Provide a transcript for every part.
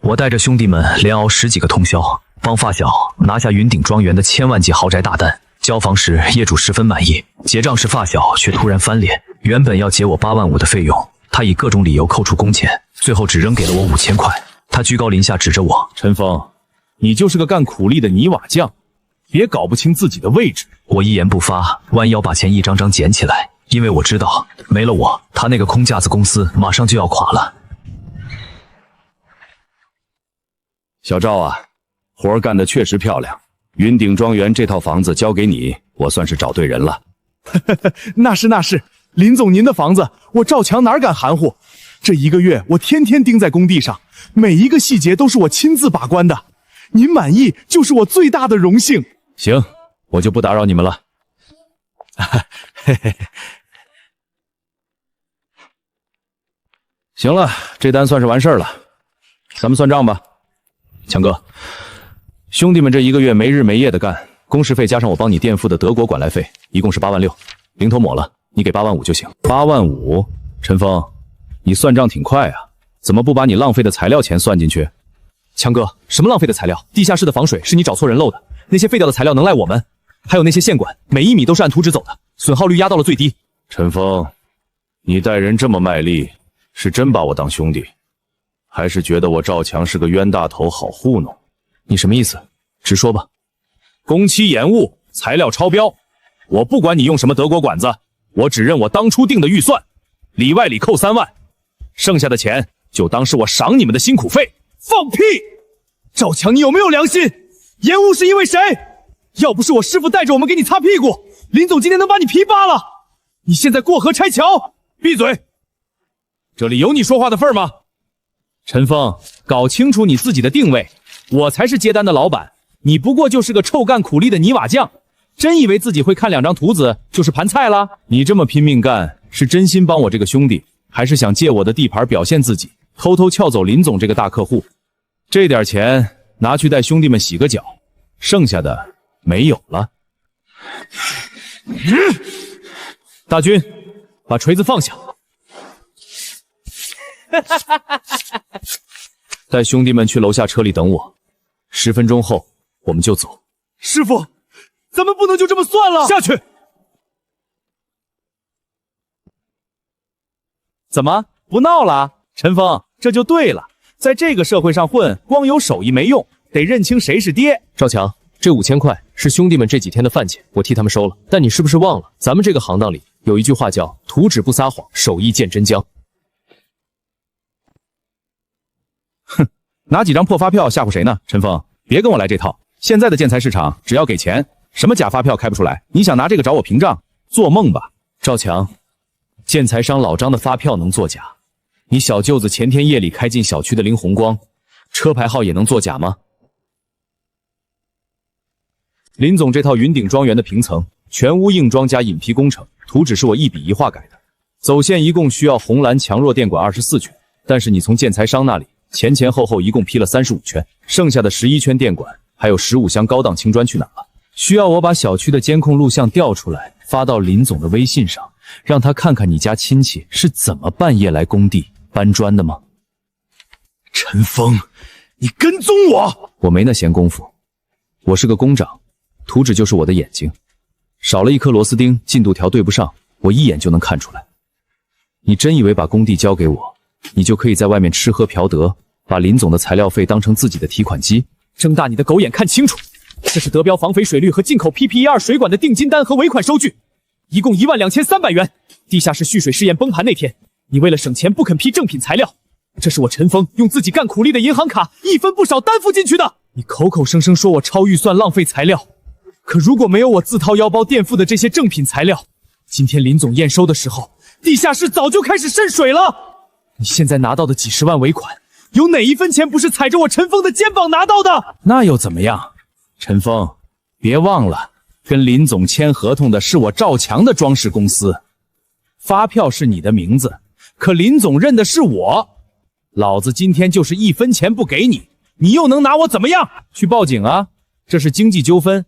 我带着兄弟们连熬10几个通宵，帮发小拿下云顶庄园的1000万级豪宅大单。交房时业主十分满意，结账时发小却突然翻脸，原本要结我8万5的费用，他以各种理由扣除工钱，最后只扔给了我5000块。他居高临下指着我：陈峰，你就是个干苦力的泥瓦匠，别搞不清自己的位置。我一言不发，弯腰把钱一张张捡起来，因为我知道没了我，他那个空架子公司马上就要垮了。小赵啊，活儿干得确实漂亮，云顶庄园这套房子交给你，我算是找对人了。那是，林总您的房子，我赵强哪敢含糊？这1个月我天天盯在工地上，每一个细节都是我亲自把关的。您满意就是我最大的荣幸。行，我就不打扰你们了。行了，这单算是完事儿了，咱们算账吧。强哥，兄弟们这1个月没日没夜的干，工时费加上我帮你垫付的德国管来费，一共是8万6，零头抹了，你给8万5就行。8万5，陈峰，你算账挺快啊，怎么不把你浪费的材料钱算进去？强哥，什么浪费的材料？地下室的防水是你找错人漏的，那些废掉的材料能赖我们？还有那些线管，每1米都是按图纸走的，损耗率压到了最低。陈峰，你待人这么卖力，是真把我当兄弟，还是觉得我赵强是个冤大头好糊弄？你什么意思？直说吧。工期延误，材料超标，我不管你用什么德国管子，我只认我当初定的预算，里外里扣3万，剩下的钱就当是我赏你们的辛苦费。放屁！赵强，你有没有良心？延误是因为谁？要不是我师傅带着我们给你擦屁股，林总今天能把你皮扒了。你现在过河拆桥！闭嘴！这里有你说话的份儿吗？陈峰，搞清楚你自己的定位，我才是接单的老板，你不过就是个臭干苦力的泥瓦匠，真以为自己会看2张图子就是盘菜了？你这么拼命干，是真心帮我这个兄弟，还是想借我的地盘表现自己，偷偷撬走林总这个大客户？这点钱拿去带兄弟们洗个脚，剩下的没有了。大军，把锤子放下。带兄弟们去楼下车里等我，10分钟后我们就走。师傅，咱们不能就这么算了。下去。怎么不闹了？陈峰，这就对了，在这个社会上混，光有手艺没用，得认清谁是爹。赵强，这5000块是兄弟们这几天的饭钱，我替他们收了。但你是不是忘了，咱们这个行当里有一句话叫“图纸不撒谎，手艺见真章”。哼，拿几张破发票吓唬谁呢？陈峰，别跟我来这套。现在的建材市场，只要给钱，什么假发票开不出来。你想拿这个找我凭账？做梦吧！赵强，建材商老张的发票能作假？你小舅子前天夜里开进小区的林红光，车牌号也能作假吗？林总这套云顶庄园的平层，全屋硬装加引批工程，图纸是我一笔一画改的。走线一共需要红蓝强弱电管24圈，但是你从建材商那里前前后后一共批了35圈，剩下的11圈电管还有15箱高档青砖去哪了？需要我把小区的监控录像调出来发到林总的微信上，让他看看你家亲戚是怎么半夜来工地搬砖的吗？陈峰，你跟踪我！我没那闲工夫，我是个工长，图纸就是我的眼睛，少了一颗螺丝钉，进度条对不上，我一眼就能看出来。你真以为把工地交给我，你就可以在外面吃喝嫖得，把林总的材料费当成自己的提款机？睁大你的狗眼看清楚，这是德标防肥水率和进口 PPE2 水管的定金单和尾款收据，一共12300元。地下室蓄水试验崩盘那天，你为了省钱不肯批正品材料，这是我陈峰用自己干苦力的银行卡一分不少担负进去的。你口口声声说我超预算浪费材料，可如果没有我自掏腰包垫付的这些正品材料，今天林总验收的时候，地下室早就开始渗水了。你现在拿到的几10万尾款，有哪一分钱不是踩着我陈峰的肩膀拿到的？那又怎么样？陈峰，别忘了，跟林总签合同的是我赵强的装饰公司，发票是你的名字，可林总认的是我。老子今天就是1分钱不给你，你又能拿我怎么样？去报警啊！这是经济纠纷，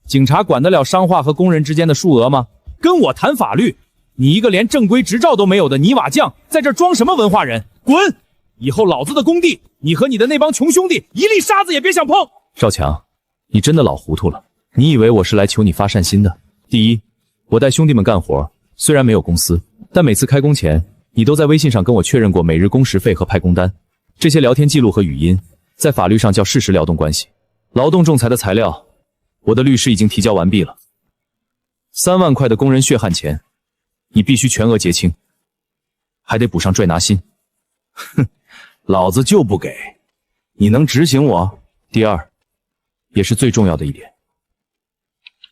警察管得了商话和工人之间的数额吗？跟我谈法律，你一个连正规执照都没有的泥瓦匠，在这装什么文化人？滚！以后老子的工地，你和你的那帮穷兄弟一粒沙子也别想碰。赵强，你真的老糊涂了。你以为我是来求你发善心的？第一，我带兄弟们干活，虽然没有公司，但每次开工前，你都在微信上跟我确认过每日工时费和派工单。这些聊天记录和语音，在法律上叫事实劳动关系。劳动仲裁的材料，我的律师已经提交完毕了。3万块的工人血汗钱，你必须全额结清，还得补上拽拿薪。哼，老子就不给，你能执行我？第二，也是最重要的一点，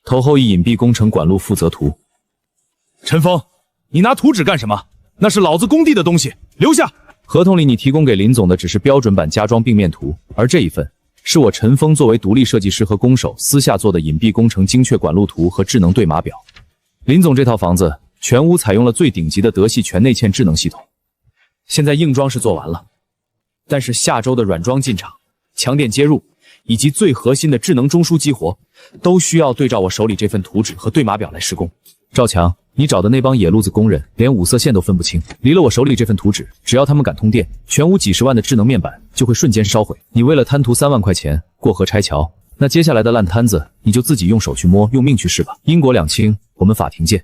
投后一隐蔽工程管路负责图。陈峰，你拿图纸干什么？那是老子工地的东西，留下。合同里你提供给林总的只是标准版家装并面图，而这一份是我陈峰作为独立设计师和工手私下做的隐蔽工程精确管路图和智能对码表。林总这套房子全屋采用了最顶级的德系全内嵌智能系统。现在硬装是做完了，但是下周的软装进场，强电接入以及最核心的智能中枢激活，都需要对照我手里这份图纸和对码表来施工。赵强，你找的那帮野路子工人连五色线都分不清，离了我手里这份图纸，只要他们敢通电，全屋几十万的智能面板就会瞬间烧毁。你为了贪图3万块钱过河拆桥，那接下来的烂摊子你就自己用手去摸，用命去试吧。因果两清，我们法庭见。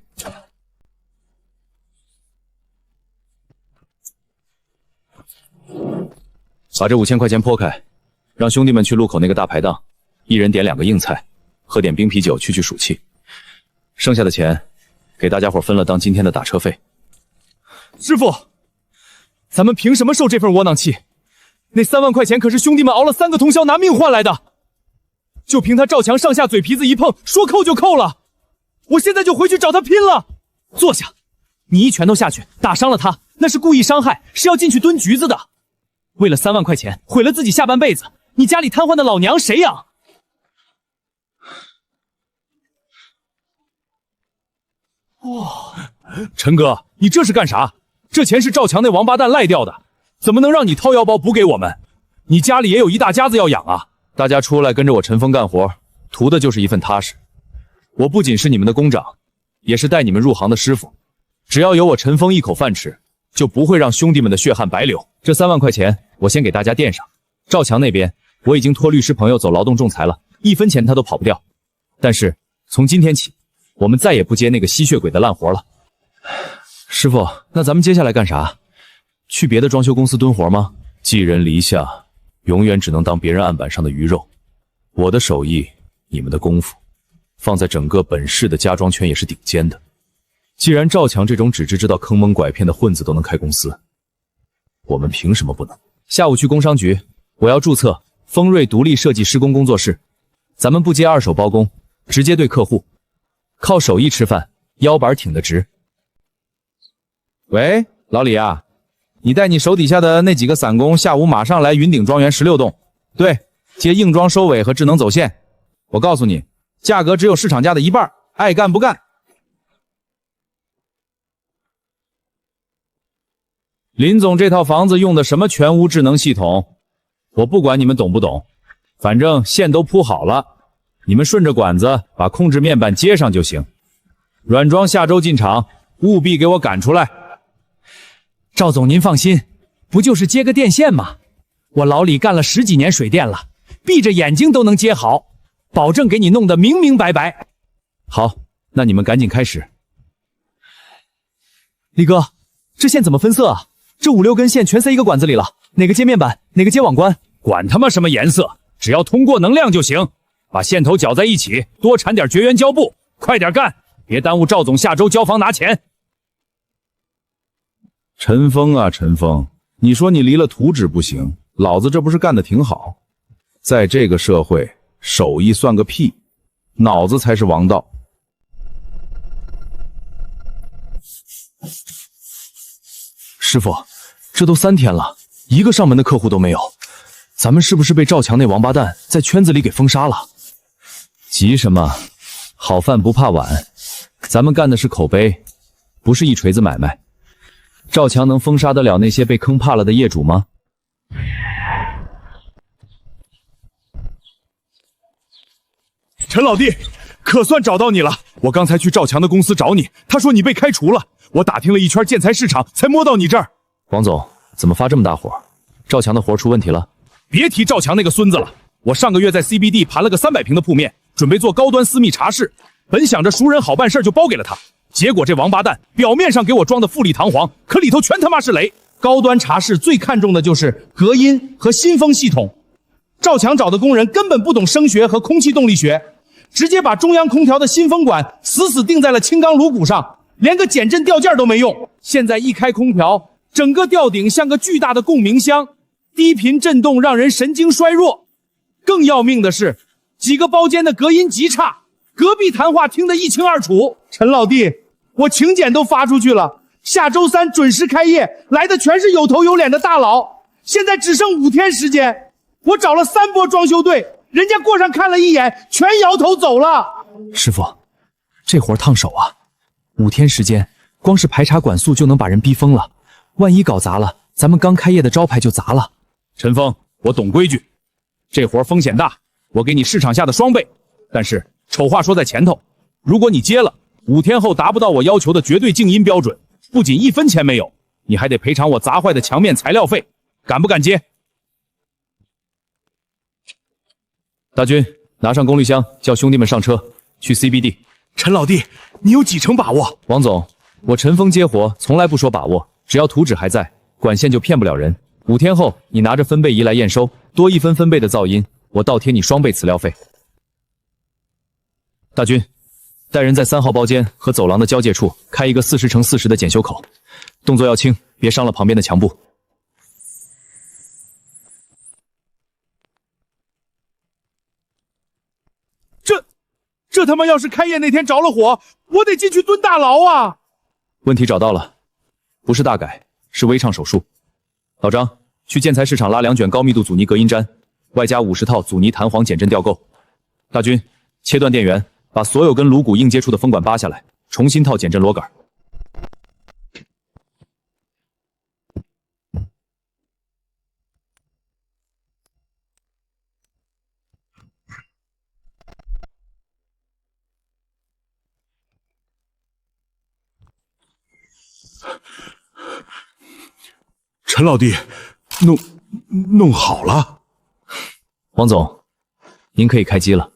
把这5000块钱拨开，让兄弟们去路口那个大排档，一人点2个硬菜，喝点冰啤酒去暑气。剩下的钱给大家伙分了当今天的打车费。师傅，咱们凭什么受这份窝囊气？那3万块钱可是兄弟们熬了3个通宵拿命换来的，就凭他赵强上下嘴皮子一碰，说扣就扣了。我现在就回去找他拼了。坐下，你一拳头下去打伤了他，那是故意伤害，是要进去蹲局子的。为了3万块钱毁了自己下半辈子，你家里瘫痪的老娘谁养？哇，陈哥，你这是干啥？这钱是赵强那王八蛋赖掉的，怎么能让你掏腰包补给我们？你家里也有一大家子要养啊！大家出来跟着我陈峰干活，图的就是一份踏实。我不仅是你们的工长，也是带你们入行的师傅。只要有我陈峰一口饭吃，就不会让兄弟们的血汗白流。这3万块钱，我先给大家垫上。赵强那边，我已经托律师朋友走劳动仲裁了，1分钱他都跑不掉。但是从今天起，我们再也不接那个吸血鬼的烂活了。师傅，那咱们接下来干啥？去别的装修公司蹲活吗？寄人篱下，永远只能当别人案板上的鱼肉。我的手艺，你们的功夫，放在整个本市的家装圈也是顶尖的。既然赵强这种只知道坑蒙拐骗的混子都能开公司，我们凭什么不能？下午去工商局，我要注册丰瑞独立设计施工工作室。咱们不接二手包工，直接对客户，靠手艺吃饭，腰板挺得直。喂，老李啊，你带你手底下的那几个散工下午马上来云顶庄园16栋，对，接硬装收尾和智能走线。我告诉你，价格只有市场价的1半，爱干不干。林总这套房子用的什么全屋智能系统，我不管你们懂不懂，反正线都铺好了，你们顺着管子把控制面板接上就行。软装下周进场，务必给我赶出来。赵总您放心，不就是接个电线吗？我老李干了10几年水电了，闭着眼睛都能接好，保证给你弄得明明白白。好，那你们赶紧开始。李哥，这线怎么分色啊？这5、6根线全塞一个管子里了，哪个接面板，哪个接网关？管他妈什么颜色，只要通过能量就行。把线头搅在一起，多缠点绝缘胶布，快点干，别耽误赵总下周交房拿钱。陈峰啊，陈峰，你说你离了图纸不行，老子这不是干得挺好？在这个社会，手艺算个屁，脑子才是王道。师傅，这都3天了，一个上门的客户都没有，咱们是不是被赵强那王八蛋在圈子里给封杀了？急什么？好饭不怕晚，咱们干的是口碑，不是一锤子买卖。赵强能封杀得了那些被坑怕了的业主吗？陈老弟，可算找到你了！我刚才去赵强的公司找你，他说你被开除了。我打听了一圈建材市场，才摸到你这儿。王总，怎么发这么大火？赵强的活出问题了。别提赵强那个孙子了，我上个月在 CBD 盘了个300平的铺面，准备做高端私密茶室，本想着熟人好办事就包给了他，结果这王八蛋表面上给我装的富丽堂皇，可里头全他妈是雷。高端茶室最看重的就是隔音和新风系统，赵强找的工人根本不懂声学和空气动力学，直接把中央空调的新风管死死钉在了轻钢颅骨上，连个减震吊件都没用。现在一开空调，整个吊顶像个巨大的共鸣箱，低频震动让人神经衰弱。更要命的是，几个包间的隔音极差，隔壁谈话听得一清二楚。陈老弟，我请柬都发出去了，下周3准时开业，来的全是有头有脸的大佬。现在只剩5天时间，我找了3波装修队，人家过上看了一眼，全摇头走了。师傅，这活烫手啊！5天时间，光是排查管束就能把人逼疯了，万一搞砸了，咱们刚开业的招牌就砸了。陈峰，我懂规矩，这活风险大，我给你市场下的双倍。但是丑话说在前头，如果你接了，5天后达不到我要求的绝对静音标准，不仅1分钱没有，你还得赔偿我砸坏的墙面材料费，敢不敢接？大军，拿上功率箱，叫兄弟们上车，去 CBD。陈老弟，你有几成把握？王总，我陈峰接活从来不说把握，只要图纸还在，管线就骗不了人。5天后，你拿着分贝仪来验收，多1分分贝的噪音，我倒贴你双倍磁疗费。大军，带人在3号包间和走廊的交界处开一个40×40的检修口，动作要轻，别伤了旁边的墙布。这他妈要是开业那天着了火，我得进去蹲大牢啊！问题找到了，不是大改，是微创手术。老张，去建材市场拉2卷高密度阻尼隔音毡，外加50套阻尼弹簧减震吊构。大军，切断电源，把所有跟颅骨硬接触的风管扒下来，重新套减震螺杆。陈老弟，弄好了。王总，您可以开机了。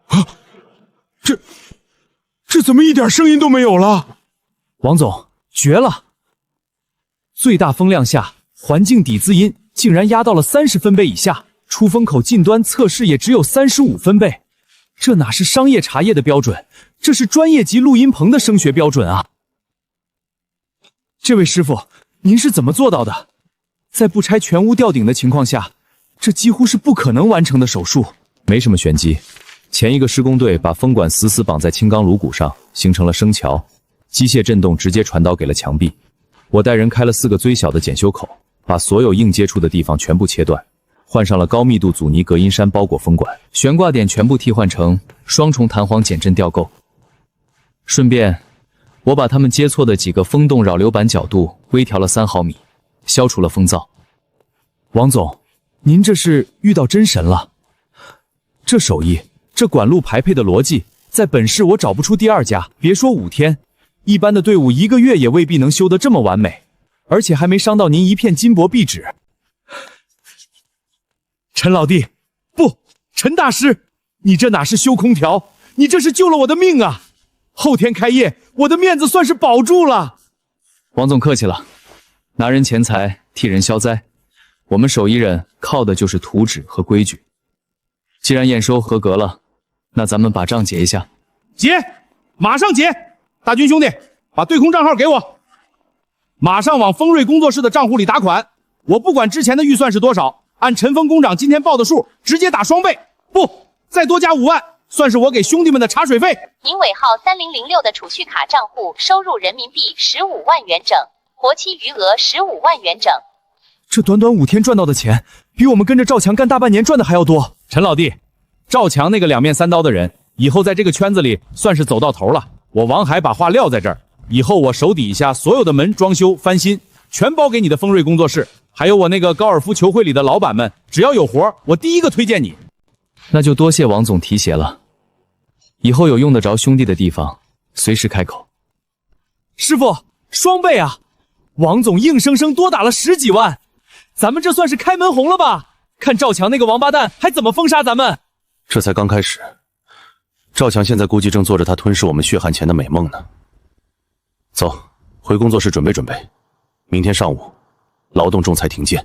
啊，这怎么一点声音都没有了？王总，绝了！最大风量下，环境底自音竟然压到了30分贝以下，出风口近端测试也只有35分贝。这哪是商业茶叶的标准，这是专业级录音棚的声学标准啊！这位师傅，您是怎么做到的？在不拆全屋吊顶的情况下，这几乎是不可能完成的手术。没什么玄机，前一个施工队把风管死死绑在轻钢颅骨上，形成了声桥，机械震动直接传导给了墙壁。我带人开了4个最小的检修口，把所有硬接触的地方全部切断。换上了高密度阻尼隔音衫包裹风管，悬挂点全部替换成双重弹簧减震吊构。顺便，我把它们接错的几个风洞扰流板角度微调了3毫米，消除了风噪。王总，您这是遇到真神了！这手艺，这管路排配的逻辑，在本市我找不出第2家。别说5天，一般的队伍1个月也未必能修得这么完美，而且还没伤到您一片金箔壁纸。陈老弟，不，陈大师，你这哪是修空调，你这是救了我的命啊！后天开业，我的面子算是保住了。王总客气了，拿人钱财替人消灾，我们手艺人靠的就是图纸和规矩。既然验收合格了，那咱们把账结一下。结，马上结！大军兄弟，把对空账号给我，马上往丰瑞工作室的账户里打款。我不管之前的预算是多少，按陈峰工长今天报的数，直接打双倍，不，再多加5万，算是我给兄弟们的茶水费。您尾号3006的储蓄卡账户收入人民币15万元整，活期余额15万元整。这短短5天赚到的钱，比我们跟着赵强干大半年赚的还要多。陈老弟，赵强那个2面3刀的人，以后在这个圈子里算是走到头了。我王海把话撂在这儿，以后我手底下所有的门装修翻新，全包给你的丰瑞工作室。还有我那个高尔夫球会里的老板们，只要有活，我第一个推荐你。那就多谢王总提携了，以后有用得着兄弟的地方，随时开口。师傅，双倍啊！王总硬生生多打了10几万，咱们这算是开门红了吧？看赵强那个王八蛋还怎么封杀咱们！这才刚开始，赵强现在估计正做着他吞噬我们血汗钱的美梦呢。走，回工作室准备准备，明天上午劳动仲裁庭见。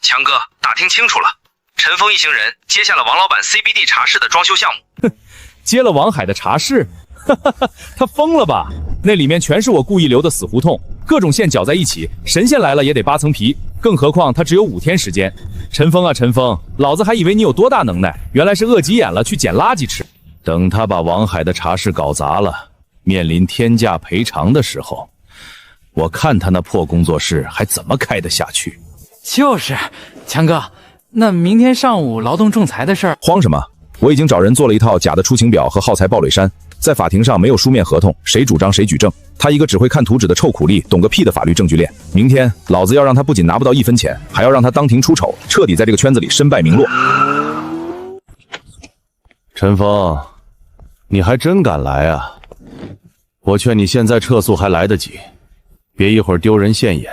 强哥，打听清楚了，陈峰一行人接下了王老板 CBD 茶室的装修项目。接了王海的茶室，他疯了吧？那里面全是我故意留的死胡同，各种线搅在一起，神仙来了也得扒层皮。更何况他只有5天时间。陈峰啊，陈峰，老子还以为你有多大能耐，原来是饿急眼了去捡垃圾吃。等他把王海的茶室搞砸了，面临天价赔偿的时候，我看他那破工作室还怎么开得下去。就是，强哥，那明天上午劳动仲裁的事儿，慌什么？我已经找人做了一套假的出勤表和耗材报垒山，在法庭上没有书面合同，谁主张谁举证。他一个只会看图纸的臭苦力，懂个屁的法律证据链。明天老子要让他不仅拿不到1分钱，还要让他当庭出丑，彻底在这个圈子里身败名落。陈峰，你还真敢来啊！我劝你现在撤诉还来得及，别一会儿丢人现眼，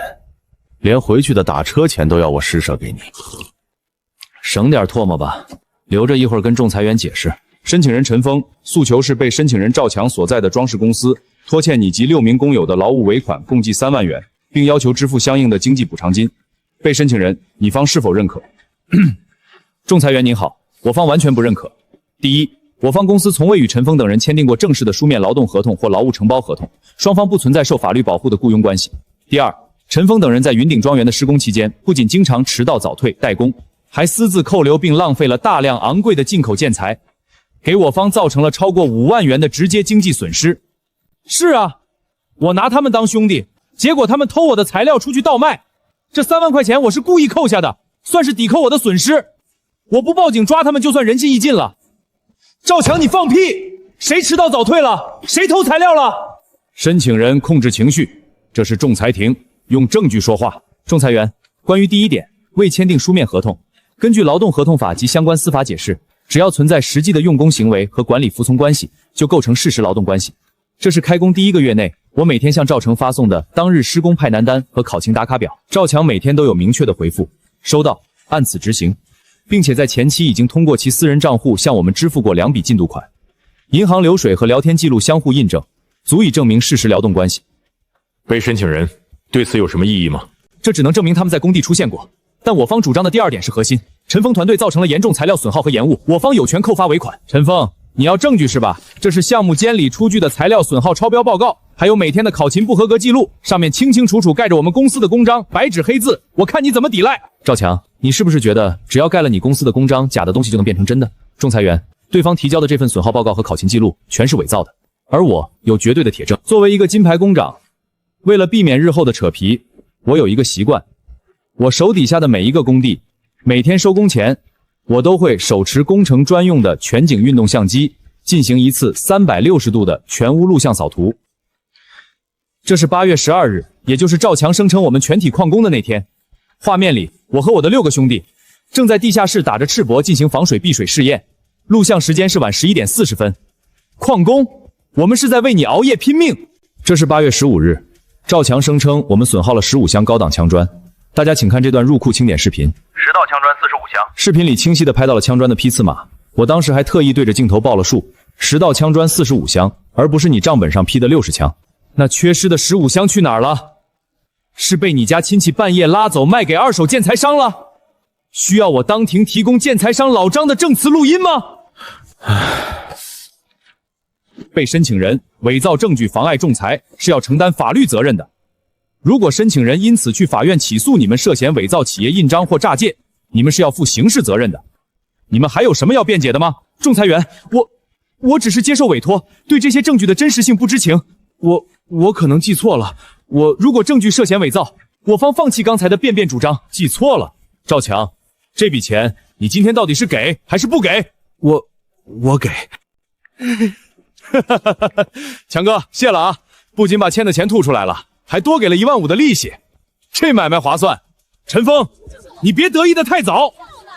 连回去的打车钱都要我施舍给你。省点唾沫吧，留着一会儿跟仲裁员解释。申请人陈峰诉求是被申请人赵强所在的装饰公司拖欠你及6名工友的劳务尾款共计3万元，并要求支付相应的经济补偿金。被申请人，你方是否认可？仲裁员您好，我方完全不认可。第一，我方公司从未与陈峰等人签订过正式的书面劳动合同或劳务承包合同，双方不存在受法律保护的雇佣关系。第二，陈峰等人在云顶庄园的施工期间，不仅经常迟到早退怠工，还私自扣留并浪费了大量昂贵的进口建材，给我方造成了超过5万元的直接经济损失。是啊，我拿他们当兄弟，结果他们偷我的材料出去倒卖，这3万块钱我是故意扣下的，算是抵扣我的损失。我不报警抓他们就算仁至义尽了。赵强，你放屁！谁迟到早退了？谁偷材料了？申请人控制情绪，这是仲裁庭，用证据说话。仲裁员，关于第一点，未签订书面合同，根据劳动合同法及相关司法解释，只要存在实际的用工行为和管理服从关系，就构成事实劳动关系。这是开工第1个月内，我每天向赵成发送的当日施工派单单和考勤打卡表，赵强每天都有明确的回复，收到，按此执行，并且在前期已经通过其私人账户向我们支付过2笔进度款，银行流水和聊天记录相互印证，足以证明事实劳动关系。被申请人对此有什么异议吗？这只能证明他们在工地出现过，但我方主张的第2点是核心，陈峰团队造成了严重材料损耗和延误，我方有权扣发尾款。陈峰，你要证据是吧？这是项目监理出具的材料损耗超标报告，还有每天的考勤不合格记录，上面清清楚楚盖着我们公司的公章，白纸黑字，我看你怎么抵赖。赵强，你是不是觉得只要盖了你公司的公章，假的东西就能变成真的？仲裁员，对方提交的这份损耗报告和考勤记录全是伪造的，而我有绝对的铁证。作为一个金牌工长，为了避免日后的扯皮，我有一个习惯，我手底下的每一个工地，每天收工前，我都会手持工程专用的全景运动相机，进行一次360度的全屋录像扫图。这是8月12日，也就是赵强声称我们全体旷工的那天。画面里，我和我的6个兄弟正在地下室打着赤膊进行防水避水试验，录像时间是晚11点40分。旷工，我们是在为你熬夜拼命。这是8月15日，赵强声称我们损耗了15箱高档枪砖。大家请看这段入库清点视频，10道枪砖45箱。视频里清晰地拍到了枪砖的批次码，我当时还特意对着镜头报了数，10道枪砖45箱，而不是你账本上批的60枪。那缺失的15箱去哪儿了？是被你家亲戚半夜拉走卖给2手建材商了？需要我当庭提供建材商老张的证词录音吗？被申请人伪造证据妨碍仲裁是要承担法律责任的。如果申请人因此去法院起诉你们涉嫌伪造企业印章或诈借，你们是要负刑事责任的。你们还有什么要辩解的吗？仲裁员，我只是接受委托，对这些证据的真实性不知情。我可能记错了。如果证据涉嫌伪造，我方放弃刚才的辩主张。记错了，赵强，这笔钱你今天到底是给还是不给？我给。强哥，谢了啊！不仅把欠的钱吐出来了，还多给了1万5的利息，这买卖划算。陈峰，你别得意的太早，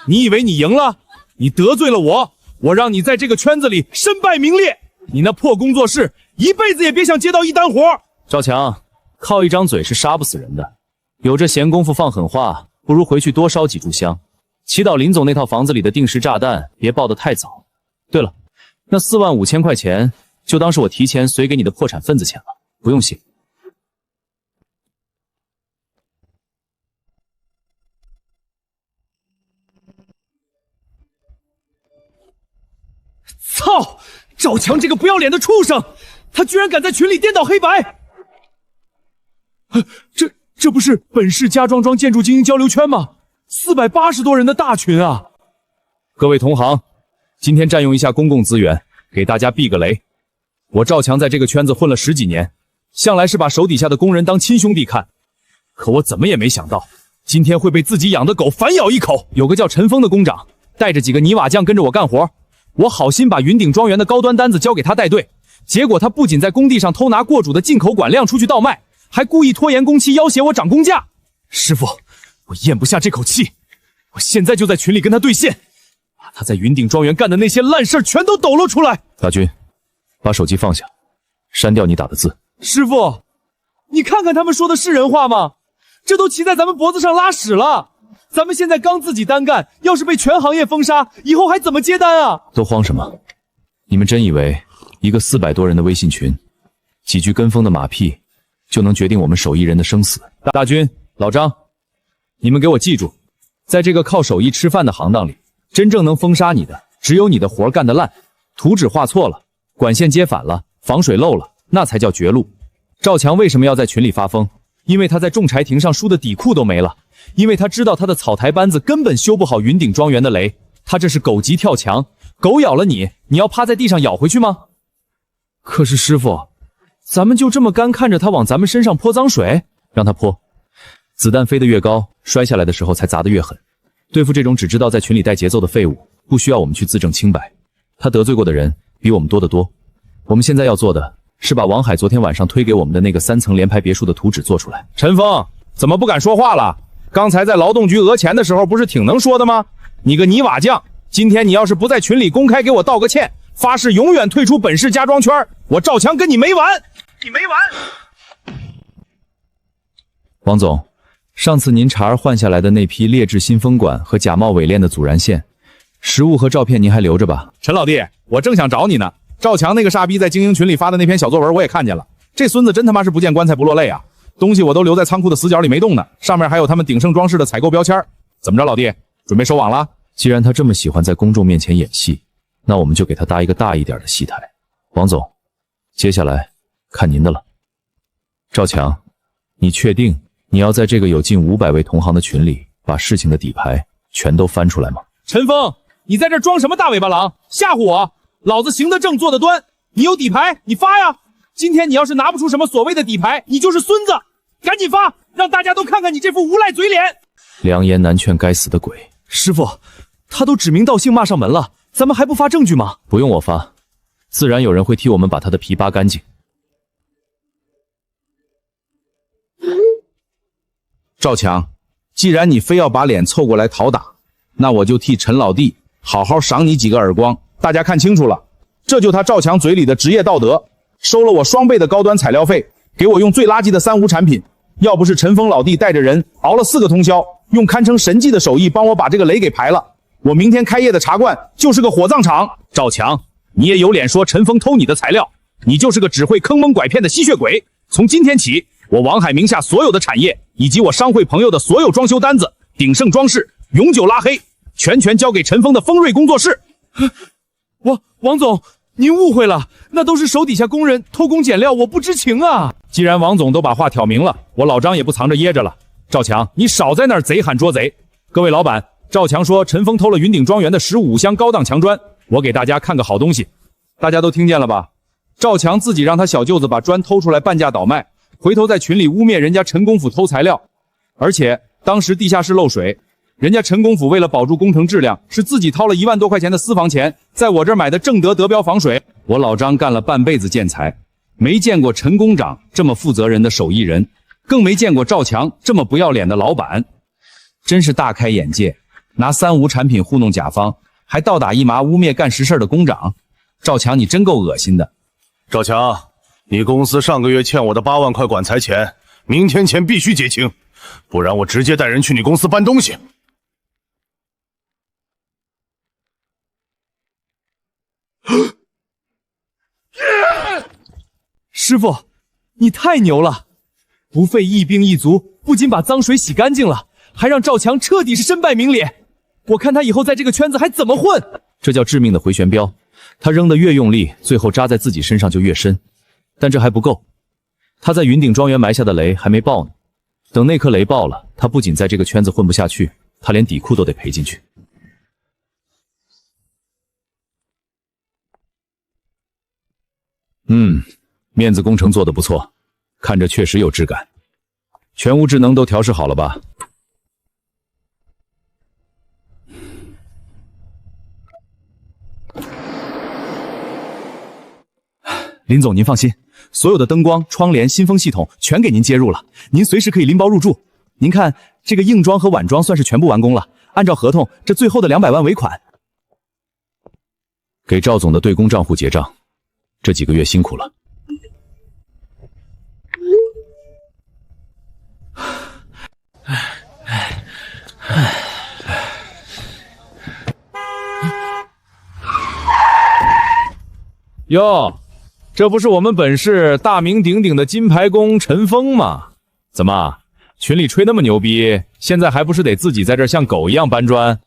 你以为你赢了你得罪了我，我让你在这个圈子里身败名裂。你那破工作室，一辈子也别想接到一单活。赵强，靠一张嘴是杀不死人的，有这闲工夫放狠话，不如回去多烧几炷香，祈祷林总那套房子里的定时炸弹别爆得太早。对了，那45000块钱就当是我提前随给你的破产份子钱了，不用谢。操！赵强这个不要脸的畜生，他居然敢在群里颠倒黑白！这不是本市家装装建筑精英交流圈吗？480多人的大群啊！各位同行，今天占用一下公共资源，给大家避个雷。我赵强在这个圈子混了10几年，向来是把手底下的工人当亲兄弟看，可我怎么也没想到，今天会被自己养的狗反咬一口。有个叫陈峰的工长，带着几个泥瓦匠跟着我干活。我好心把云顶庄园的高端单子交给他带队，结果他不仅在工地上偷拿过主的进口管量出去倒卖，还故意拖延工期要挟我涨工价。师傅，我咽不下这口气，我现在就在群里跟他对线，把他在云顶庄园干的那些烂事全都抖露出来。大军，把手机放下，删掉你打的字。师傅，你看看他们说的是人话吗？这都骑在咱们脖子上拉屎了。咱们现在刚自己单干，要是被全行业封杀，以后还怎么接单啊？都慌什么？你们真以为一个400多人的微信群，几句跟风的马屁，就能决定我们手艺人的生死？大军、老张，你们给我记住，在这个靠手艺吃饭的行当里，真正能封杀你的，只有你的活干得烂，图纸画错了，管线接反了，防水漏了，那才叫绝路。赵强为什么要在群里发疯？因为他在仲裁庭上输的底裤都没了。因为他知道他的草台班子根本修不好云顶庄园的雷，他这是狗急跳墙，狗咬了你，你要趴在地上咬回去吗？可是师傅，咱们就这么干看着他往咱们身上泼脏水？让他泼，子弹飞得越高，摔下来的时候才砸得越狠。对付这种只知道在群里带节奏的废物，不需要我们去自证清白，他得罪过的人比我们多得多。我们现在要做的是把王海昨天晚上推给我们的那个3层联排别墅的图纸做出来。陈峰，怎么不敢说话了？刚才在劳动局讹钱的时候不是挺能说的吗？你个泥瓦匠，今天你要是不在群里公开给我道个歉，发誓永远退出本市家装圈，我赵强跟你没完！你没完！王总，上次您茬儿换下来的那批劣质新风管和假冒伪链的阻燃线，实物和照片您还留着吧？陈老弟，我正想找你呢。赵强那个傻逼在精英群里发的那篇小作文我也看见了，这孙子真他妈是不见棺材不落泪啊！东西我都留在仓库的死角里没动呢，上面还有他们鼎盛装饰的采购标签。怎么着，老弟，准备收网了？既然他这么喜欢在公众面前演戏，那我们就给他搭一个大一点的戏台。王总，接下来看您的了。赵强，你确定你要在这个有近500位同行的群里，把事情的底牌全都翻出来吗？陈峰，你在这装什么大尾巴狼？吓唬我？老子行得正，坐得端。你有底牌，你发呀！今天你要是拿不出什么所谓的底牌，你就是孙子！赶紧发，让大家都看看你这副无赖嘴脸！良言难劝，该死的鬼！师傅，他都指名道姓骂上门了，咱们还不发证据吗？不用我发，自然有人会替我们把他的皮扒干净。赵强，既然你非要把脸凑过来讨打，那我就替陈老弟好好赏你几个耳光。大家看清楚了，这就他赵强嘴里的职业道德，收了我双倍的高端材料费，给我用最垃圾的3无产品。要不是陈峰老弟带着人熬了4个通宵，用堪称神迹的手艺帮我把这个雷给排了，我明天开业的茶馆就是个火葬场。赵强，你也有脸说陈峰偷你的材料？你就是个只会坑蒙拐骗的吸血鬼！从今天起，我王海名下所有的产业，以及我商会朋友的所有装修单子，鼎盛装饰永久拉黑，全交给陈峰的锋锐工作室。王总，您误会了，那都是手底下工人偷工减料，我不知情啊。既然王总都把话挑明了，我老张也不藏着掖着了。赵强，你少在那儿贼喊捉贼！各位老板，赵强说陈峰偷了云顶庄园的15箱高档墙砖，我给大家看个好东西。大家都听见了吧？赵强自己让他小舅子把砖偷出来半价倒卖，回头在群里污蔑人家陈功夫偷材料，而且当时地下室漏水，人家陈功夫为了保住工程质量，是自己掏了1万多块钱的私房钱，在我这儿买的正德德标防水。我老张干了半辈子建材，没见过陈工长这么负责任的手艺人，更没见过赵强这么不要脸的老板，真是大开眼界。拿3无产品糊弄甲方，还倒打一耙污蔑干实事的工长。赵强，你真够恶心的。赵强，你公司上个月欠我的8万块管材钱，明天前必须结清，不然我直接带人去你公司搬东西。师傅，你太牛了！不费一兵一卒，不仅把脏水洗干净了，还让赵强彻底是身败名裂。我看他以后在这个圈子还怎么混？这叫致命的回旋镖，他扔得越用力，最后扎在自己身上就越深。但这还不够，他在云顶庄园埋下的雷还没爆呢。等那颗雷爆了，他不仅在这个圈子混不下去，他连底裤都得赔进去。面子工程做得不错，看着确实有质感。全屋智能都调试好了吧？林总，您放心，所有的灯光、窗帘、新风系统全给您接入了，您随时可以拎包入住。您看，这个硬装和碗装算是全部完工了，按照合同，这最后的200万尾款，给赵总的对公账户结账。这几个月辛苦了。哟，这不是我们本市大名鼎鼎的金牌工陈峰吗？怎么群里吹那么牛逼，现在还不是得自己在这儿像狗一样搬砖？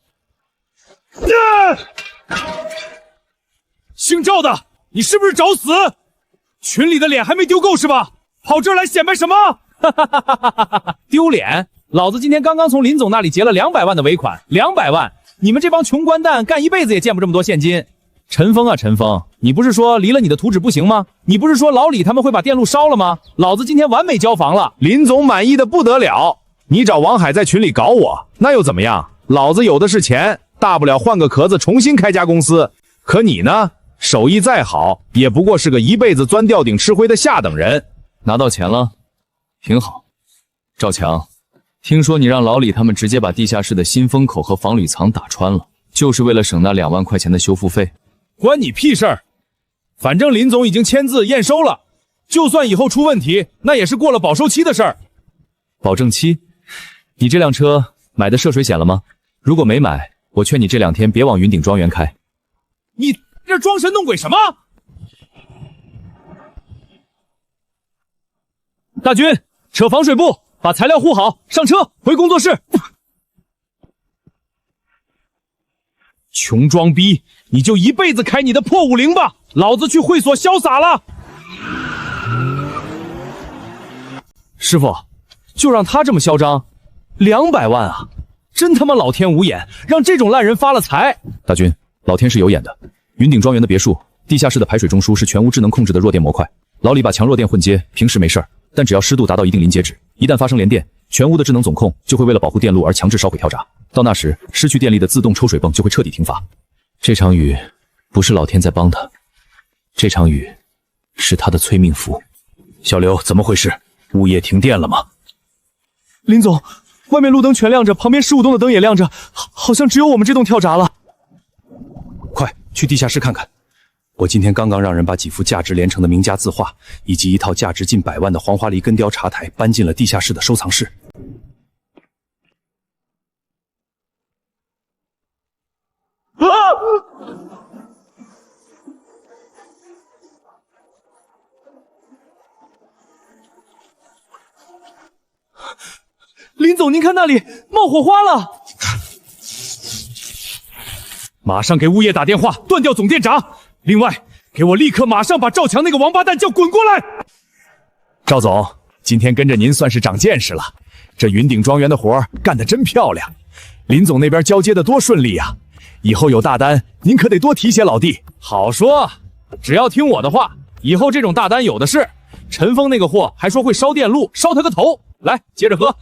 姓赵的，你是不是找死？群里的脸还没丢够是吧？跑这儿来显摆什么？丢脸！老子今天刚刚从林总那里结了200万的尾款，200万！你们这帮穷官蛋干一辈子也见不这么多现金。陈峰啊，陈峰，你不是说离了你的图纸不行吗？你不是说老李他们会把电路烧了吗？老子今天完美交房了，林总满意的不得了。你找王海在群里搞我，那又怎么样？老子有的是钱，大不了换个壳子重新开家公司。可你呢？手艺再好，也不过是个一辈子钻吊顶吃灰的下等人。拿到钱了，挺好。赵强，听说你让老李他们直接把地下室的新风口和防铝藏打穿了，就是为了省那2万块钱的修复费。关你屁事儿！反正林总已经签字验收了，就算以后出问题，那也是过了保收期的事儿。保证期？你这辆车买的涉水险了吗？如果没买，我劝你这2天别往云顶庄园开。你这装神弄鬼什么？大军，扯防水布，把材料护好，上车回工作室。穷装逼，你就一辈子开你的破50吧，老子去会所潇洒了。师傅，就让他这么嚣张，200万啊！真他妈老天无眼，让这种烂人发了财。大军，老天是有眼的。云顶庄园的别墅地下室的排水中枢是全屋智能控制的弱电模块，老李把强弱电混接，平时没事儿，但只要湿度达到一定临界值，一旦发生连电，全屋的智能总控就会为了保护电路而强制烧毁跳闸，到那时失去电力的自动抽水泵就会彻底停发。这场雨不是老天在帮他，这场雨是他的催命符。小刘，怎么回事？物业停电了吗？林总，外面路灯全亮着，旁边15栋的灯也亮着，好像只有我们这栋跳闸了。快去地下室看看，我今天刚刚让人把几幅价值连城的名家字画以及一套价值近100万的黄花梨根雕茶台搬进了地下室的收藏室。林总，您看那里冒火花了！马上给物业打电话，断掉总电闸。另外，给我立刻马上把赵强那个王八蛋叫滚过来。赵总，今天跟着您算是长见识了，这云顶庄园的活干得真漂亮。林总那边交接的多顺利啊！以后有大单，您可得多提携老弟。好说，只要听我的话，以后这种大单有的是。陈峰那个货还说会烧电路，烧他个头！来，接着喝。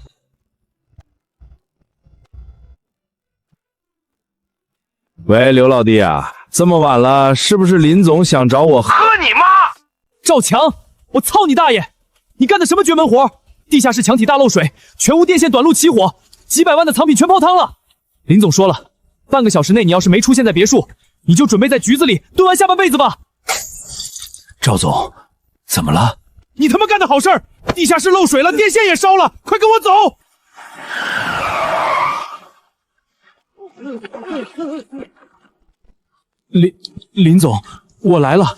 喂，刘老弟啊，这么晚了，是不是林总想找我喝你妈？赵强，我操你大爷！你干的什么绝门活？地下室墙体大漏水，全屋电线短路起火，几百万的藏品全泡汤了。林总说了，半个小时内你要是没出现在别墅，你就准备在局子里蹲完下半辈子吧。赵总，怎么了？你他妈干的好事儿！地下室漏水了，电线也烧了，快跟我走！林总，我来了。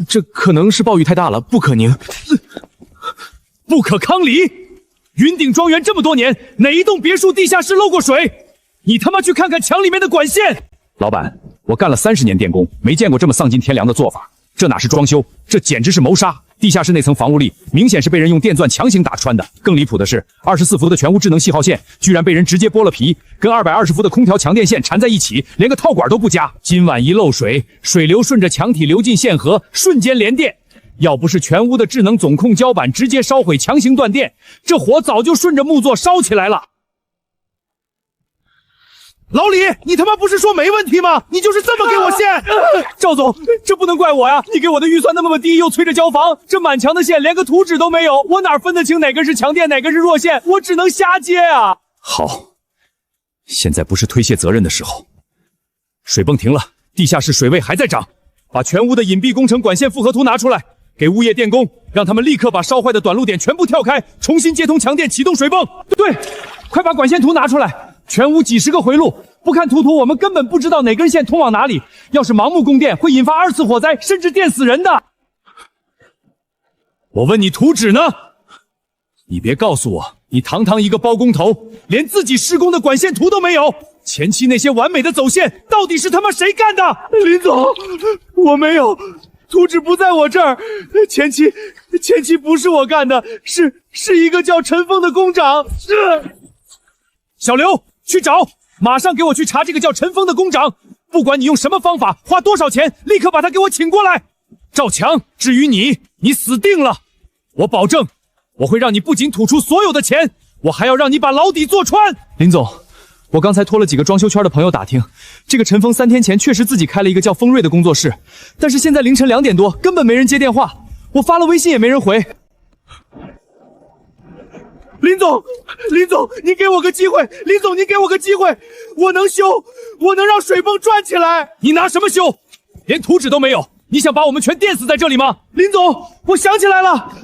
这可能是暴雨太大了，不可宁，不可抗力。云顶庄园这么多年，哪一栋别墅地下室漏过水？你他妈去看看墙里面的管线！老板，我干了30年电工，没见过这么丧尽天良的做法。这哪是装修，这简直是谋杀！地下室那层防护力明显是被人用电钻强行打穿的。更离谱的是，24伏的全屋智能信号线居然被人直接剥了皮，跟220伏的空调强电线缠在一起，连个套管都不加。今晚一漏水，水流顺着墙体流进线盒，瞬间连电。要不是全屋的智能总控胶板直接烧毁，强行断电，这火早就顺着木座烧起来了。老李，你他妈不是说没问题吗？你就是这么给我线！赵总，这不能怪我呀！你给我的预算那么低，又催着交房，这满墙的线连个图纸都没有，我哪分得清哪根是强电，哪根是弱线？我只能瞎接啊！好，现在不是推卸责任的时候。水泵停了，地下室水位还在涨，把全屋的隐蔽工程管线复合图拿出来，给物业电工，让他们立刻把烧坏的短路点全部跳开，重新接通强电，启动水泵。对，快把管线图拿出来。全屋几十个回路，不看图我们根本不知道哪根线通往哪里。要是盲目供电，会引发2次火灾，甚至电死人的。我问你图纸呢？你别告诉我，你堂堂一个包工头，连自己施工的管线图都没有。前期那些完美的走线，到底是他妈谁干的？林总，我没有，图纸不在我这儿。前期不是我干的，是一个叫陈峰的工长。小刘，去找，马上给我去查这个叫陈峰的工长。不管你用什么方法，花多少钱，立刻把他给我请过来。赵强，至于你，你死定了！我保证，我会让你不仅吐出所有的钱，我还要让你把牢底坐穿。林总，我刚才托了几个装修圈的朋友打听，这个陈峰3天前确实自己开了一个叫丰瑞的工作室，但是现在凌晨2点多，根本没人接电话，我发了微信也没人回。林总，您给我个机会！林总，您给我个机会，我能修，我能让水泵转起来。你拿什么修？连图纸都没有，你想把我们全电死在这里吗？林总，我想起来了，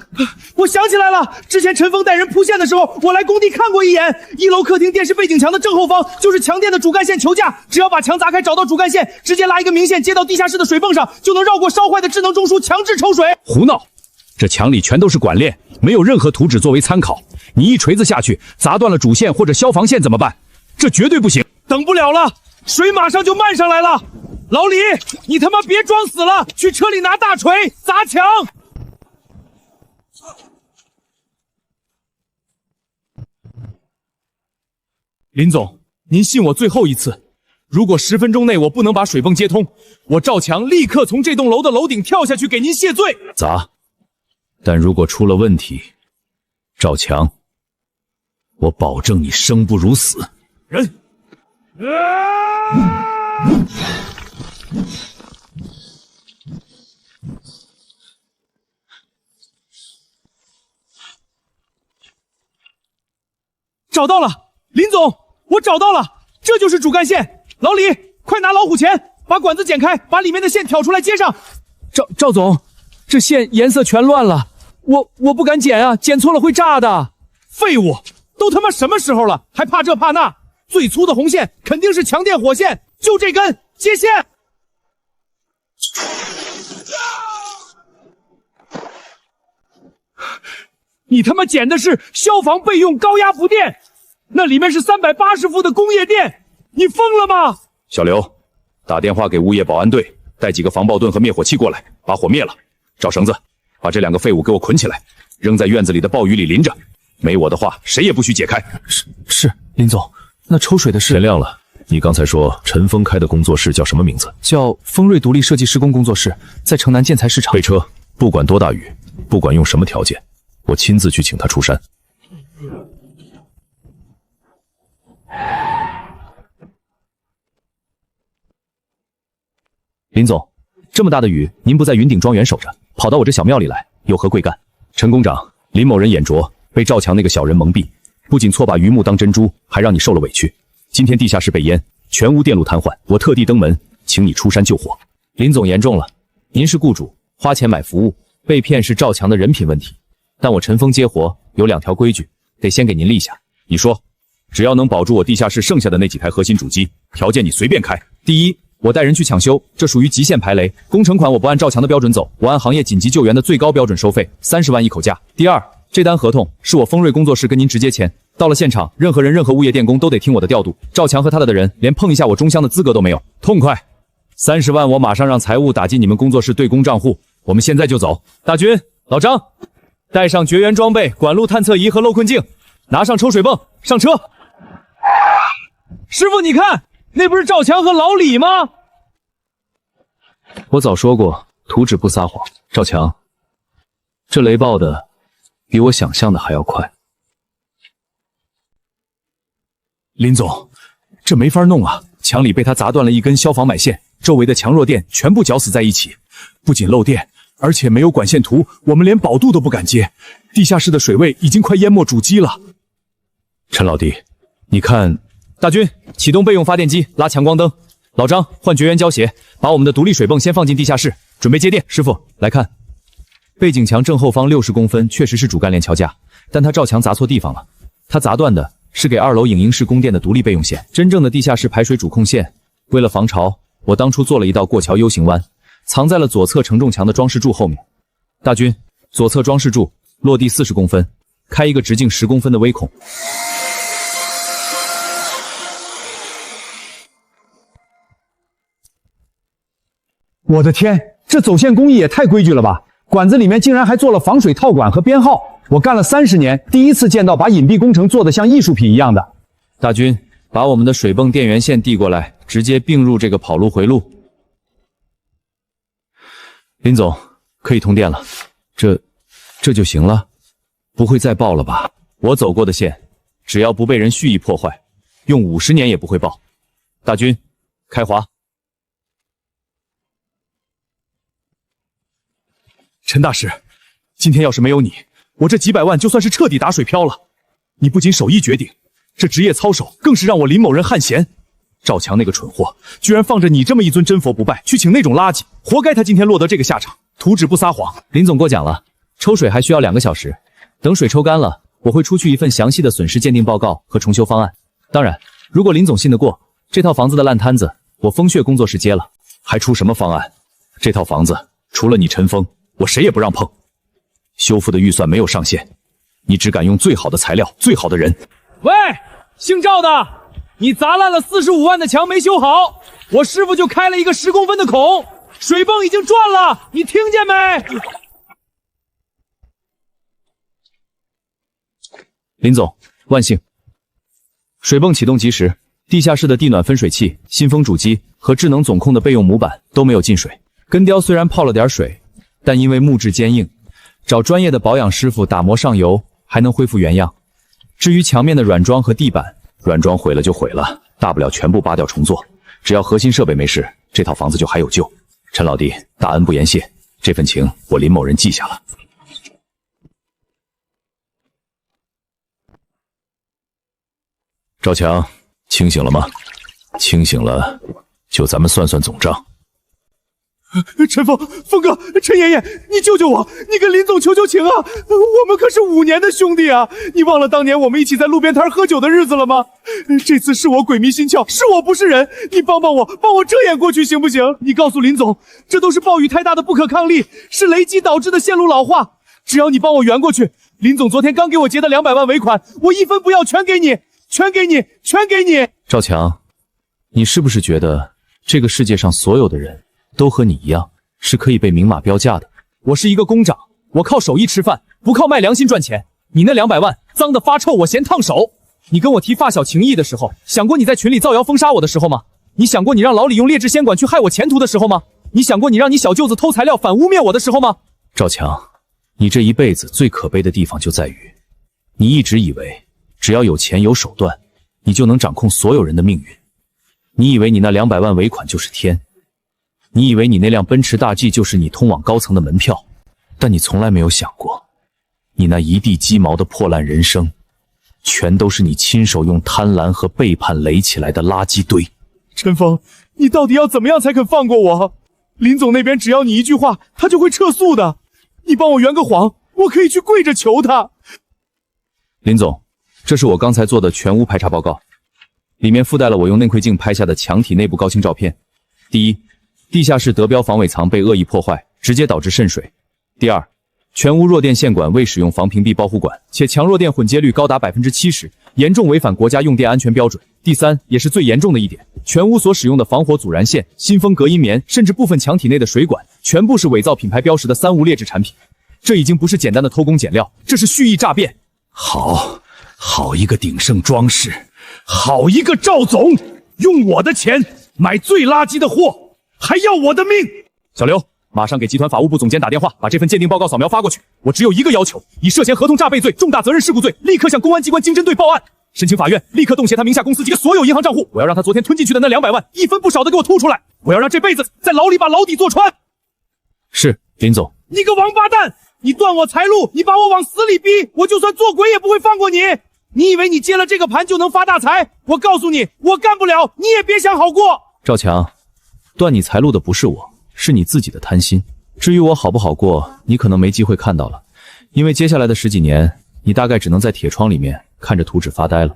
之前陈峰带人铺线的时候，我来工地看过一眼。1楼客厅电视背景墙的正后方就是强电的主干线球架，只要把墙砸开，找到主干线，直接拉一个明线接到地下室的水泵上，就能绕过烧坏的智能中枢，强制抽水。胡闹！这墙里全都是管链，没有任何图纸作为参考。你一锤子下去，砸断了主线或者消防线怎么办？这绝对不行！等不了了，水马上就漫上来了。老李，你他妈别装死了，去车里拿大锤砸墙！林总，您信我最后一次，如果10分钟内我不能把水泵接通，我赵强立刻从这栋楼的楼顶跳下去给您谢罪。砸！但如果出了问题，赵强，我保证你生不如死。人，找到了，林总，我找到了，这就是主干线。老李，快拿老虎钳，把管子剪开，把里面的线挑出来接上。赵总，这线颜色全乱了，我不敢剪啊，剪错了会炸的。废物，都他妈什么时候了，还怕这怕那？最粗的红线肯定是强电火线，就这根，接线。你他妈捡的是消防备用高压伏电，那里面是380伏的工业电，你疯了吗？小刘，打电话给物业保安队，带几个防爆盾和灭火器过来，把火灭了。找绳子，把这2个废物给我捆起来，扔在院子里的暴雨里淋着。没我的话，谁也不许解开。是，林总。那抽水的是？天亮了，你刚才说陈峰开的工作室叫什么名字？叫丰瑞独立设计施工工作室，在城南建材市场。备车，不管多大雨，不管用什么条件，我亲自去请他出山。林总，这么大的雨，您不在云顶庄园守着，跑到我这小庙里来，有何贵干？陈工长，林某人眼拙，被赵强那个小人蒙蔽，不仅错把榆木当珍珠，还让你受了委屈。今天地下室被淹，全屋电路瘫痪，我特地登门，请你出山救火。林总严重了，您是雇主，花钱买服务，被骗是赵强的人品问题。但我陈峰接活有2条规矩，得先给您立下。你说，只要能保住我地下室剩下的那几台核心主机，条件你随便开。第一，我带人去抢修，这属于极限排雷，工程款我不按赵强的标准走，我按行业紧急救援的最高标准收费，30万一口价。第二，这单合同是我丰瑞工作室跟您直接签，到了现场，任何人、任何物业电工都得听我的调度。赵强和他的人连碰一下我中箱的资格都没有，痛快！30万我马上让财务打进你们工作室对公账户，我们现在就走。大军、老张，带上绝缘装备、管路探测仪和漏困镜，拿上抽水泵，上车。师傅，你看，那不是赵强和老李吗？我早说过，图纸不撒谎。赵强，这雷爆的比我想象的还要快。林总，这没法弄啊！墙里被他砸断了一根消防买线，周围的强弱电全部绞死在一起，不仅漏电，而且没有管线图，我们连保度都不敢接。地下室的水位已经快淹没主机了。陈老弟，你看，大军启动备用发电机，拉强光灯。老张换绝缘胶鞋，把我们的独立水泵先放进地下室，准备接电。师傅，来看，背景墙正后方60公分确实是主干连桥架，但他赵强砸错地方了，他砸断的是给2楼影音室供电的独立备用线，真正的地下室排水主控线。为了防潮，我当初做了一道过桥 U 型弯，藏在了左侧承重墙的装饰柱后面。大军，左侧装饰柱落地40公分，开一个直径10公分的微孔。我的天，这走线工艺也太规矩了吧！管子里面竟然还做了防水套管和编号，我干了30年，第一次见到把隐蔽工程做得像艺术品一样的。大军，把我们的水泵电源线递过来，直接并入这个跑路回路。林总，可以通电了，这就行了，不会再爆了吧？我走过的线，只要不被人蓄意破坏，用50年也不会爆。大军，开滑。陈大师，今天要是没有你，我这几百万就算是彻底打水漂了。你不仅手艺绝顶，这职业操守更是让我林某人汗颜。赵强那个蠢货，居然放着你这么一尊真佛不拜，去请那种垃圾，活该他今天落得这个下场。图纸不撒谎。林总过奖了，抽水还需要2个小时，等水抽干了，我会出具一份详细的损失鉴定报告和重修方案。当然，如果林总信得过，这套房子的烂摊子我风穴工作室接了。还出什么方案？这套房子除了你陈峰，我谁也不让碰。修复的预算没有上限，你只敢用最好的材料、最好的人。喂，姓赵的，你砸烂了45万的墙没修好，我师傅就开了一个10公分的孔，水泵已经转了，你听见没？林总，万幸，水泵启动及时，地下室的地暖分水器、新风主机和智能总控的备用模板都没有进水。根雕虽然泡了点水，但因为木质坚硬，找专业的保养师傅打磨上油还能恢复原样。至于墙面的软装和地板，软装毁了就毁了，大不了全部扒掉重做，只要核心设备没事，这套房子就还有救。陈老弟，大恩不言谢，这份情我林某人记下了。赵强，清醒了吗？清醒了，就咱们算算总账。陈峰哥，陈爷爷，你救救我！你跟林总求求情啊！我们可是5年的兄弟啊！你忘了当年我们一起在路边摊喝酒的日子了吗？这次是我鬼迷心窍，是我不是人，你帮我遮掩过去行不行？你告诉林总，这都是暴雨太大的不可抗力，是雷击导致的线路老化。只要你帮我圆过去，林总昨天刚给我结的200万尾款，我1分不要，全给你，全给你，全给你！赵强，你是不是觉得这个世界上所有的人都和你一样，是可以被明码标价的？我是一个工长，我靠手艺吃饭，不靠卖良心赚钱。你那200万脏的发臭，我嫌烫手。你跟我提发小情谊的时候，想过你在群里造谣封杀我的时候吗？你想过你让老李用劣质仙管去害我前途的时候吗？你想过你让你小舅子偷材料反污蔑我的时候吗？赵强，你这一辈子最可悲的地方就在于，你一直以为只要有钱有手段，你就能掌控所有人的命运。你以为你那200万尾款就是天，你以为你那辆奔驰大 G 就是你通往高层的门票，但你从来没有想过，你那一地鸡毛的破烂人生，全都是你亲手用贪婪和背叛垒起来的垃圾堆。陈峰，你到底要怎么样才肯放过我？林总那边只要你一句话，他就会撤诉的。你帮我圆个谎，我可以去跪着求他。林总，这是我刚才做的全屋排查报告，里面附带了我用内窥镜拍下的墙体内部高清照片。第一，地下室德标防伪藏被恶意破坏，直接导致渗水。第二，全屋弱电线管未使用防屏蔽保护管，且强弱电混接率高达 70%， 严重违反国家用电安全标准。第三，也是最严重的一点，全屋所使用的防火阻燃线、新风隔音棉，甚至部分墙体内的水管，全部是伪造品牌标识的三无劣质产品。这已经不是简单的偷工减料，这是蓄意诈骗。好一个鼎盛装饰，好一个赵总，用我的钱买最垃圾的货，还要我的命！小刘，马上给集团法务部总监打电话，把这份鉴定报告扫描发过去。我只有一个要求，以涉嫌合同诈备罪、重大责任事故罪，立刻向公安机关经侦队报案，申请法院立刻冻结他名下公司及所有银行账户。我要让他昨天吞进去的那200万，一分不少的给我吐出来。我要让这辈子在牢里把牢底坐穿。是，林总。你个王八蛋！你断我财路，你把我往死里逼，我就算做鬼也不会放过你。你以为你接了这个盘就能发大财？我告诉你，我干不了，你也别想好过。赵强，断你财路的不是我，是你自己的贪心。至于我好不好过，你可能没机会看到了，因为接下来的10几年，你大概只能在铁窗里面看着图纸发呆了。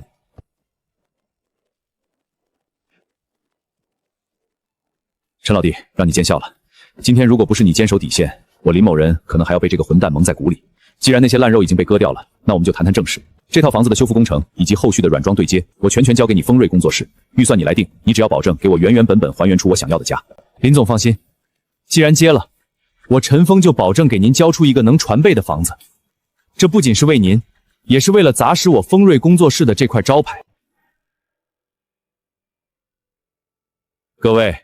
陈老弟，让你见笑了。今天如果不是你坚守底线，我林某人可能还要被这个混蛋蒙在鼓里。既然那些烂肉已经被割掉了，那我们就谈谈正事。这套房子的修复工程以及后续的软装对接，我全权交给你丰瑞工作室，预算你来定，你只要保证给我原原本本还原出我想要的家。林总放心，既然接了，我陈峰就保证给您交出一个能传辈的房子。这不仅是为您，也是为了砸实我丰瑞工作室的这块招牌。各位，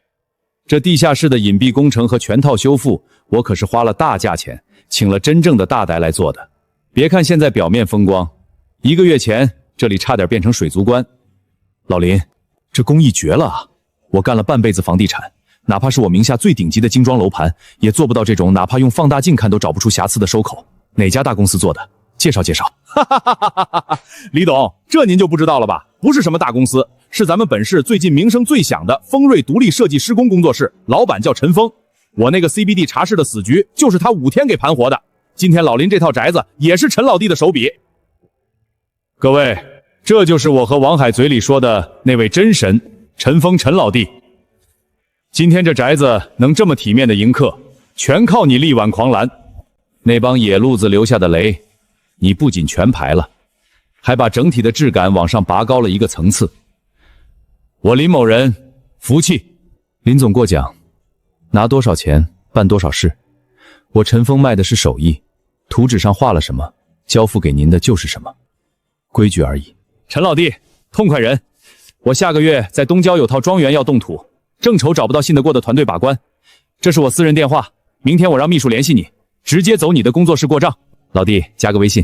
这地下室的隐蔽工程和全套修复，我可是花了大价钱，请了真正的大呆来做的。别看现在表面风光，1个月前这里差点变成水族馆。老林，这工艺绝了啊！我干了半辈子房地产，哪怕是我名下最顶级的精装楼盘，也做不到这种哪怕用放大镜看都找不出瑕疵的收口。哪家大公司做的？介绍介绍。李董，这您就不知道了吧？不是什么大公司，是咱们本市最近名声最响的丰瑞独立设计施工工作室，老板叫陈峰。我那个 CBD 茶室的死局，就是他5天给盘活的。今天老林这套宅子，也是陈老弟的手笔。各位，这就是我和王海嘴里说的那位真神陈峰陈老弟。今天这宅子能这么体面的迎客，全靠你力挽狂澜。那帮野路子留下的雷，你不仅全排了，还把整体的质感往上拔高了一个层次。我林某人服气。林总过奖，拿多少钱办多少事。我陈峰卖的是手艺，图纸上画了什么，交付给您的就是什么，规矩而已。陈老弟，痛快人！我下个月在东郊有套庄园要动土，正愁找不到信得过的团队把关。这是我私人电话，明天我让秘书联系你，直接走你的工作室过账。老弟，加个微信。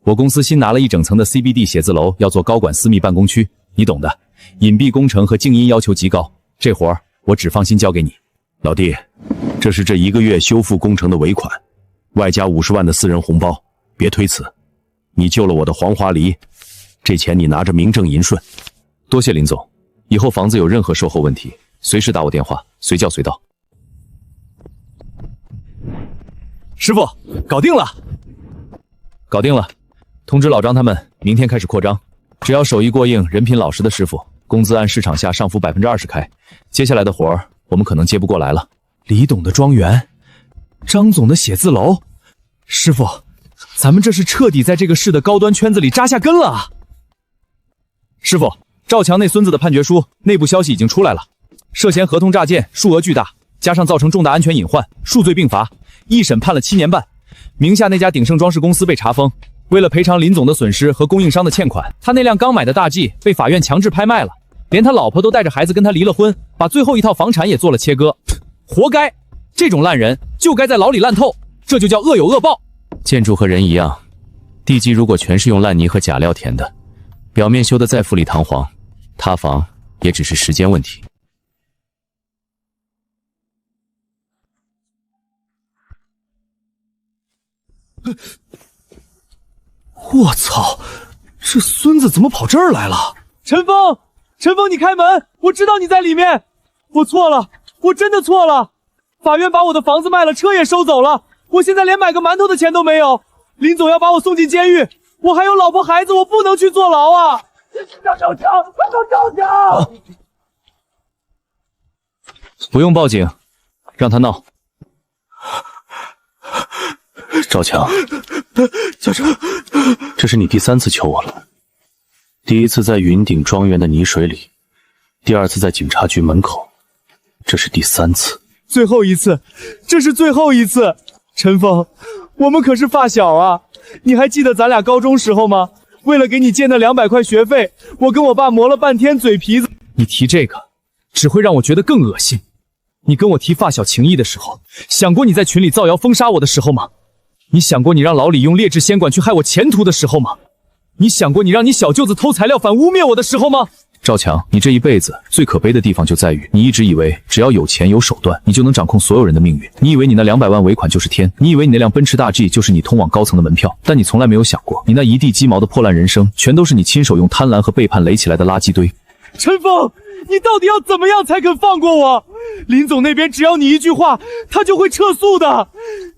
我公司新拿了1整层的 CBD 写字楼，要做高管私密办公区，你懂的，隐蔽工程和静音要求极高，这活儿我只放心交给你。老弟，这是这1个月修复工程的尾款，外加50万的私人红包，别推辞。你救了我的黄花梨，这钱你拿着名正言顺。多谢林总，以后房子有任何售后问题，随时打我电话，随叫随到。师傅，搞定了。搞定了，通知老张他们，明天开始扩张。只要手艺过硬、人品老实的师傅，工资按市场价上浮20%开。接下来的活儿，我们可能接不过来了。李董的庄园，张总的写字楼，师傅，咱们这是彻底在这个市的高端圈子里扎下根了啊！师傅，赵强那孙子的判决书内部消息已经出来了，涉嫌合同诈骗，数额巨大，加上造成重大安全隐患，数罪并罚，一审判了7年半。名下那家鼎盛装饰公司被查封，为了赔偿林总的损失和供应商的欠款，他那辆刚买的大 G 被法院强制拍卖了，连他老婆都带着孩子跟他离了婚，把最后一套房产也做了切割，活该！这种烂人就该在牢里烂透，这就叫恶有恶报。建筑和人一样，地基如果全是用烂泥和假料填的，表面修得再富丽堂皇，塌房也只是时间问题。我操，这孙子怎么跑这儿来了？陈峰，陈峰，你开门！我知道你在里面。我错了，我真的错了。法院把我的房子卖了，车也收走了，我现在连买个馒头的钱都没有。林总要把我送进监狱，我还有老婆孩子，我不能去坐牢啊！找赵强，快找赵强！不用报警，让他闹。赵强，这是你第3次求我了。第1次在云顶庄园的泥水里，第2次在警察局门口，这是第3次。最后一次，这是最后一次。陈峰，我们可是发小啊，你还记得咱俩高中时候吗？为了给你借那200块学费，我跟我爸磨了半天嘴皮子。你提这个，只会让我觉得更恶心。你跟我提发小情谊的时候，想过你在群里造谣封杀我的时候吗？你想过你让老李用劣质仙管去害我前途的时候吗？你想过你让你小舅子偷材料反污蔑我的时候吗？赵强，你这一辈子最可悲的地方就在于，你一直以为只要有钱有手段，你就能掌控所有人的命运。你以为你那200万尾款就是天，你以为你那辆奔驰大 G 就是你通往高层的门票，但你从来没有想过，你那一地鸡毛的破烂人生，全都是你亲手用贪婪和背叛垒起来的垃圾堆。陈峰，你到底要怎么样才肯放过我？林总那边只要你一句话，他就会撤诉的。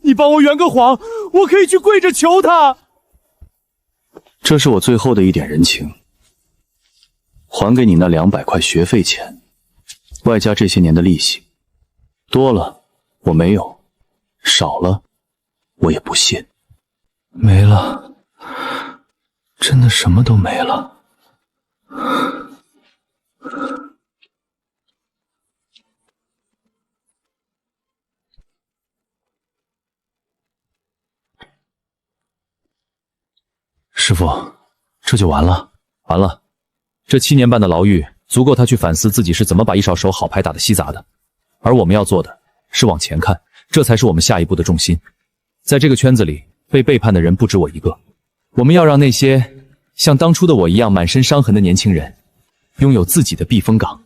你帮我圆个谎，我可以去跪着求他。这是我最后的一点人情，还给你那200块学费钱，外加这些年的利息。多了我没有，少了我也不信。没了，真的什么都没了。师傅，这就完了？完了，这7年半的牢狱足够他去反思自己是怎么把一手好牌打得稀杂的。而我们要做的是往前看，这才是我们下一步的重心。在这个圈子里，被背叛的人不止我一个，我们要让那些像当初的我一样满身伤痕的年轻人，拥有自己的避风港。